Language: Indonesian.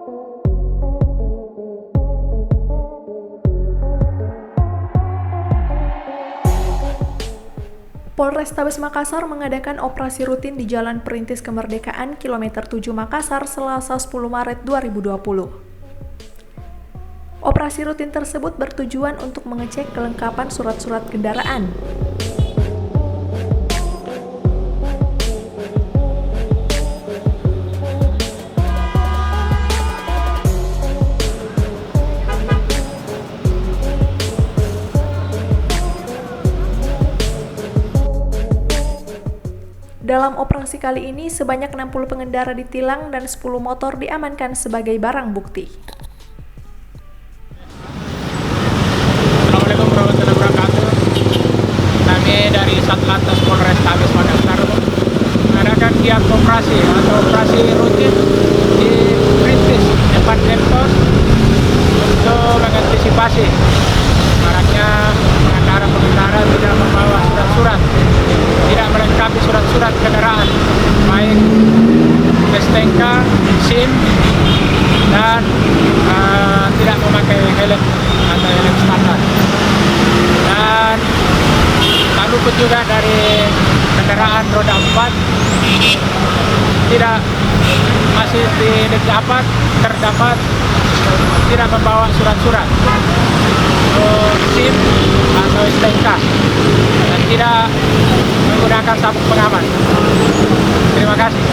Polrestabes Makassar mengadakan operasi rutin di Jalan Perintis Kemerdekaan kilometer 7 Makassar Selasa 10 Maret 2020. Operasi rutin tersebut bertujuan untuk mengecek kelengkapan surat-surat kendaraan. Dalam operasi kali ini, sebanyak 60 pengendara ditilang dan 10 motor diamankan sebagai barang bukti. Assalamualaikum warahmatullahi wabarakatuh. Kami dari Satlantas Polrestabes Makassar mengadakan giat operasi atau operasi rutin di Perintis depan Denpos untuk mengantisipasi maraknya pengendara tidak membawa surat-surat, tidak melengkapi surat-surat kendaraan, baik STNK, SIM, dan tidak memakai helm atau helm standar. Dan tak luput juga dari kendaraan roda 4 terdapat tidak membawa surat-surat SIM atau STNK dan tidak menggunakan sabuk pengaman. Terima kasih.